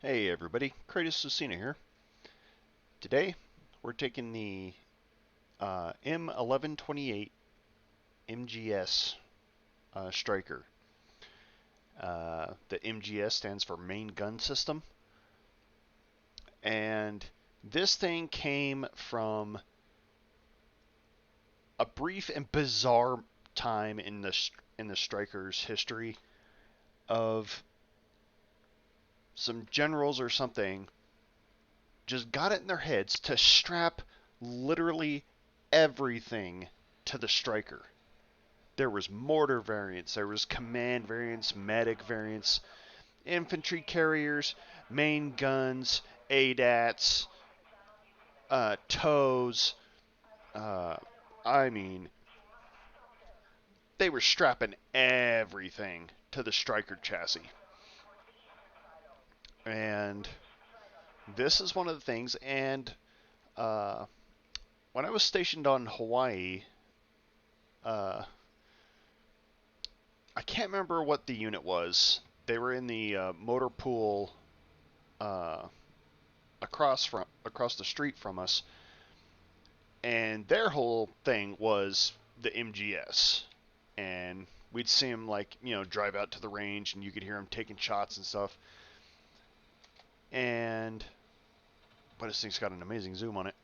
Hey everybody, Kratos Susina here. Today we're taking the M1128 MGS Striker. The MGS stands for Main Gun System, and this thing came from a brief and bizarre time in the Striker's history of some generals or something just got it in their heads to strap literally everything to the Striker. There was mortar variants, there was command variants, medic variants, infantry carriers, main guns, ADATs, tows. Uh, I mean, they were strapping everything to the Striker chassis. And this is one of the things. And uh, when I was stationed on Hawaii, uh, I can't remember what the unit was. They were in the motor pool uh, across the street from us, and their whole thing was the MGS. And we'd see them drive out to the range, and you could hear them taking shots and stuff. And but this thing's got an amazing zoom on it.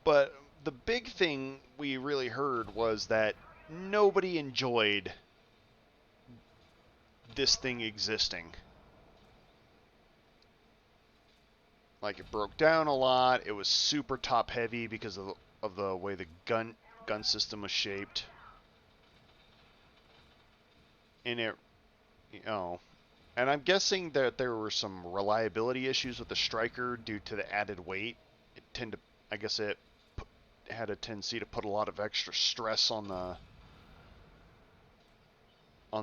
But the big thing we really heard was that nobody enjoyed this thing existing. Like, it broke down a lot. It was super top heavy because of the way the gun system was shaped. And and I'm guessing that there were some reliability issues with the Striker due to the added weight. I guess it had a tendency to put a lot of extra stress on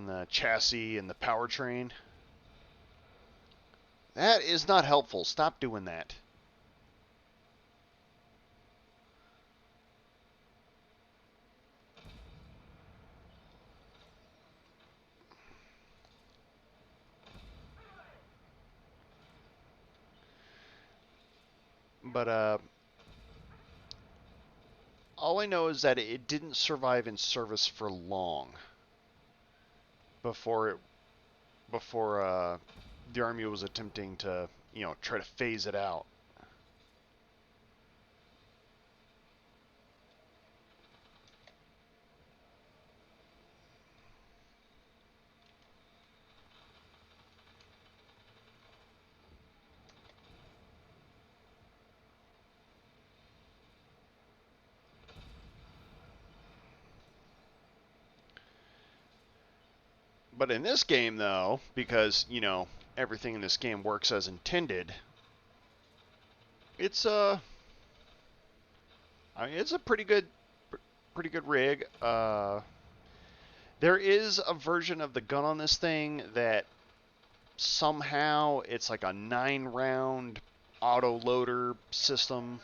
the chassis and the powertrain. That is not helpful. Stop doing that. But all I know is that it didn't survive in service for long before the Army was attempting to try to phase it out. But in this game, though, because everything in this game works as intended, it's it's a pretty good rig. There is a version of the gun on this thing that somehow it's like a 9-round auto loader system,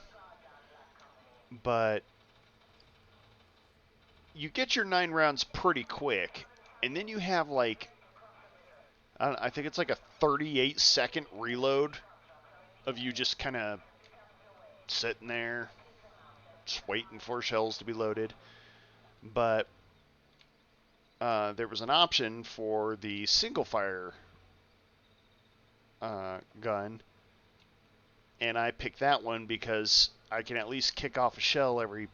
but you get your 9 rounds pretty quick, and then you have I think it's like a 38-second reload of you just kind of sitting there, just waiting for shells to be loaded. But there was an option for the single fire gun, and I picked that one because I can at least kick off a shell every,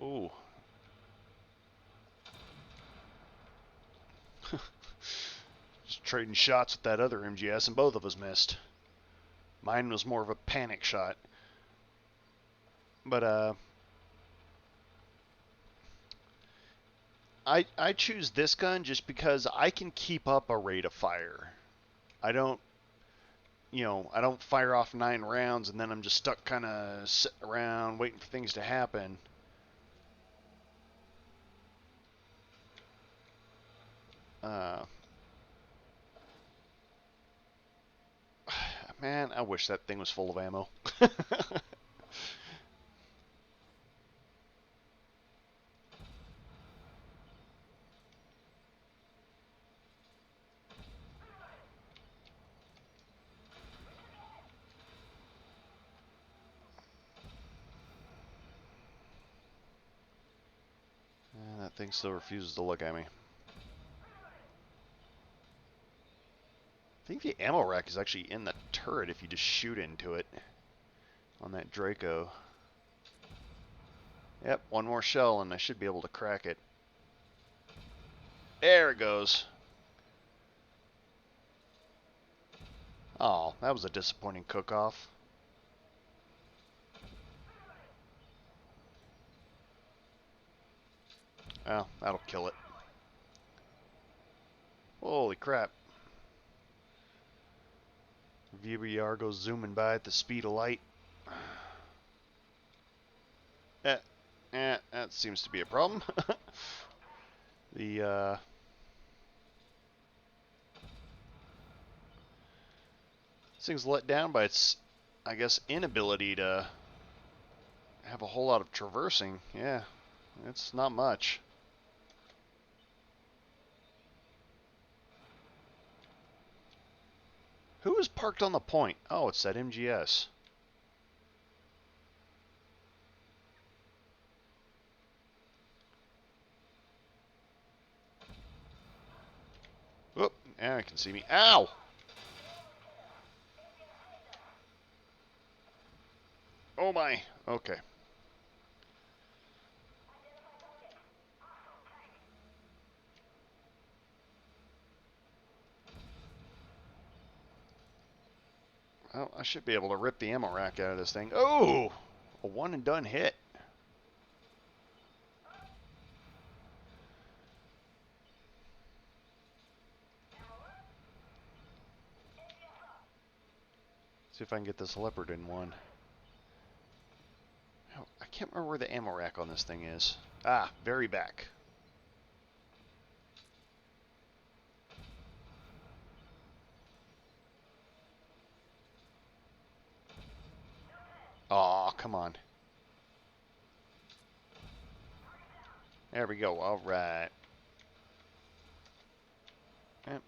ooh. Just trading shots with that other MGS, and both of us missed. Mine was more of a panic shot. But I choose this gun just because I can keep up a rate of fire. I don't I don't fire off 9 rounds and then I'm just stuck kind of sitting around waiting for things to happen. Man, I wish that thing was full of ammo. thing still refuses to look at me. I think the ammo rack is actually in the turret if you just shoot into it on that Draco. Yep, one more shell and I should be able to crack it. There it goes. Oh, that was a disappointing cook-off. Oh, that'll kill it. Holy crap. VBR goes zooming by at the speed of light. That seems to be a problem. The, this thing's let down by its, I guess, inability to have a whole lot of traversing. Yeah, it's not much. Who is parked on the point? Oh, it's that MGS. Whoop, now I can see me. Ow! Oh my, okay. Well, I should be able to rip the ammo rack out of this thing. Oh! A one and done hit. See if I can get this leopard in one. Oh, I can't remember where the ammo rack on this thing is. Ah, very back. Aw, come on. There we go. All right. Yep.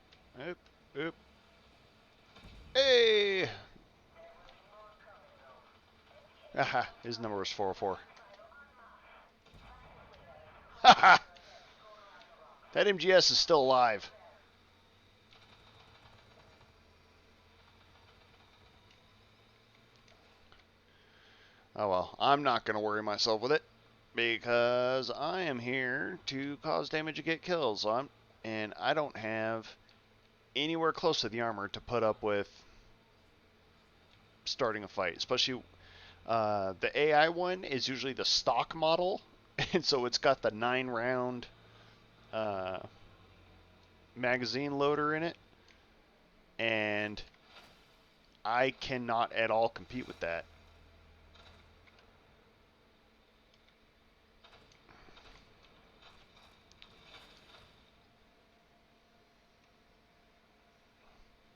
Oop. Oop. Hey! Aha, his number was 404. Haha! That MGS is still alive. Oh well, I'm not going to worry myself with it because I am here to cause damage and get kills. And I don't have anywhere close to the armor to put up with starting a fight. Especially the AI one is usually the stock model, and so it's got the 9-round magazine loader in it, and I cannot at all compete with that.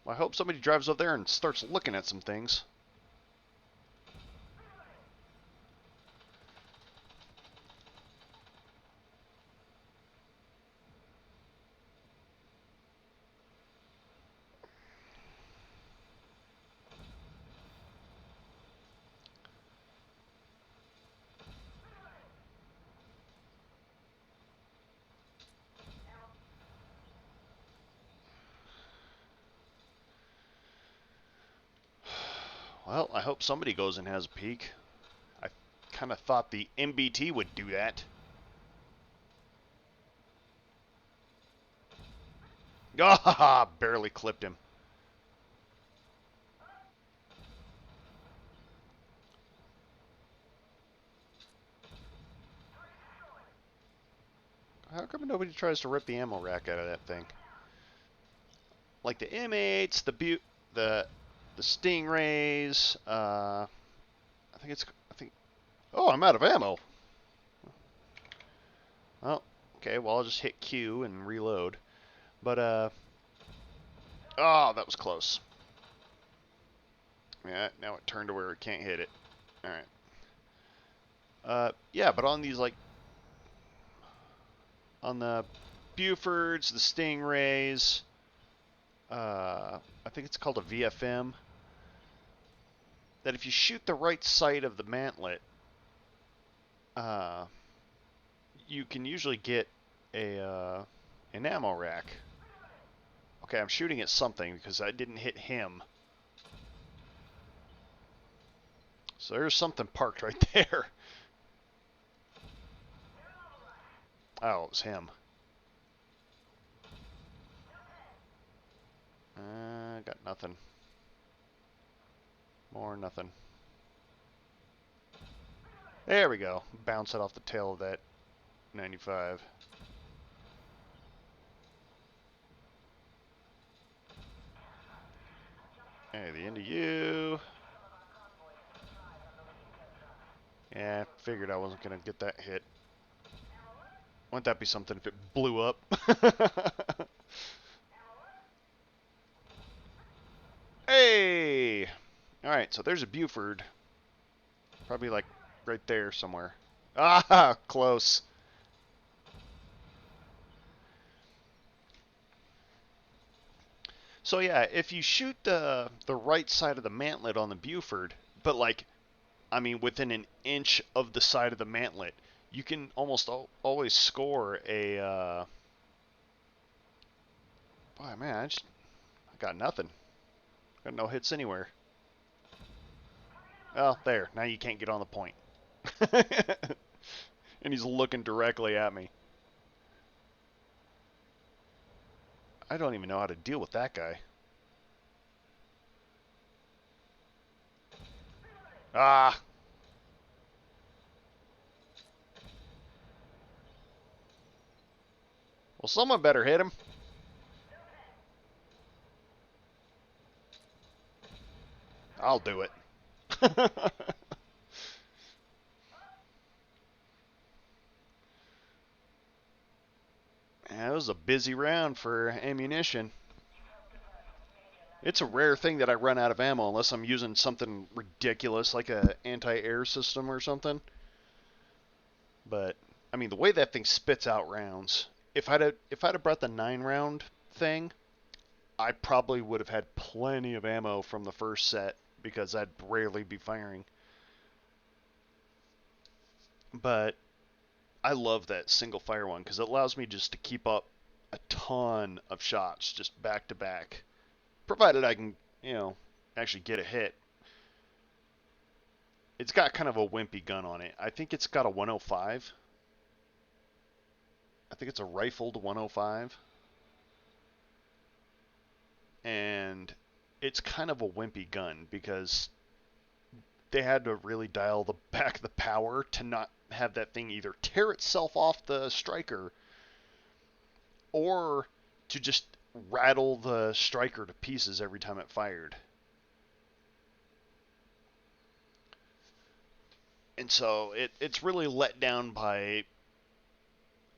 I hope somebody drives up there and starts looking at some things. Well, I hope somebody goes and has a peek. I kind of thought the MBT would do that. Ah, barely clipped him. How come nobody tries to rip the ammo rack out of that thing? Like the M8s, the Stingrays. I think. Oh, I'm out of ammo. Oh, okay. Well, I'll just hit Q and reload. But oh, that was close. Yeah, now it turned to where it can't hit it. All right. Yeah, but on these on the Bufords, the Stingrays. I think it's called a VFM. That if you shoot the right side of the mantlet, you can usually get an ammo rack. Okay, I'm shooting at something because I didn't hit him. So there's something parked right there. Oh, it was him. Got nothing. More nothing. There we go. Bounce it off the tail of that 95. Hey, the end of you. Yeah, figured I wasn't going to get that hit. Wouldn't that be something if it blew up? Hey! Alright, so there's a Buford. Probably like right there somewhere. Ah, close. So yeah, if you shoot the right side of the mantlet on the Buford, but like, I mean, within an inch of the side of the mantlet, you can almost always score a. Boy, man, I got nothing. Got no hits anywhere. Well, there. Now you can't get on the point. And he's looking directly at me. I don't even know how to deal with that guy. Ah! Well, someone better hit him. I'll do it. Yeah, it was a busy round for ammunition. It's a rare thing that I run out of ammo unless I'm using something ridiculous like a anti-air system or something. But I mean, the way that thing spits out rounds, if I'd have brought the 9-round thing, I probably would have had plenty of ammo from the first set because I'd rarely be firing. But I love that single fire one because it allows me just to keep up a ton of shots just back to back, provided I can, actually get a hit. It's got kind of a wimpy gun on it. I think it's got a 105. I think it's a rifled 105. And it's kind of a wimpy gun because they had to really dial back the power to not have that thing either tear itself off the striker or to just rattle the striker to pieces every time it fired. And so it's really let down by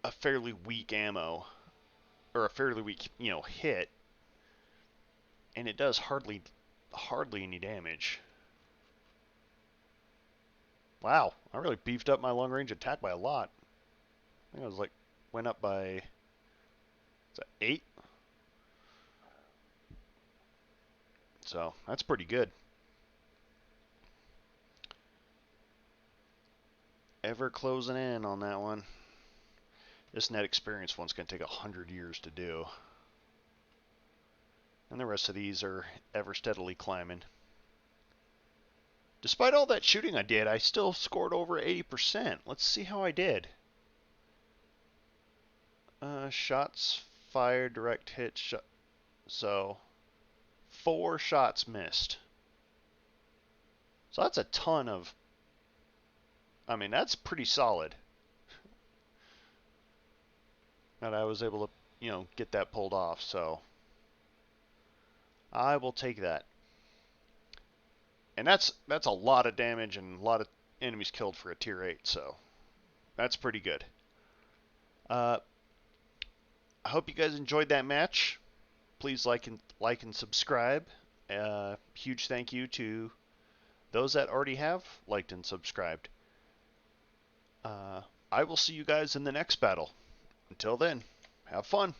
a fairly weak ammo or a fairly weak, hit, and it does hardly any damage. Wow, I really beefed up my long range attack by a lot. I think I was like went up by, is that 8? So that's pretty good. Ever closing in on that one. This net experience one's going to take 100 years to do. And the rest of these are ever steadily climbing. Despite all that shooting I did, I still scored over 80%. Let's see how I did. Shots fired, direct hit, so 4 shots missed. So that's a ton of, I mean, that's pretty solid. That I was able to, get that pulled off, so I will take that. And that's a lot of damage and a lot of enemies killed for a tier 8, so that's pretty good. I hope you guys enjoyed that match. Please like and subscribe. Huge thank you to those that already have liked and subscribed. I will see you guys in the next battle. Until then, have fun.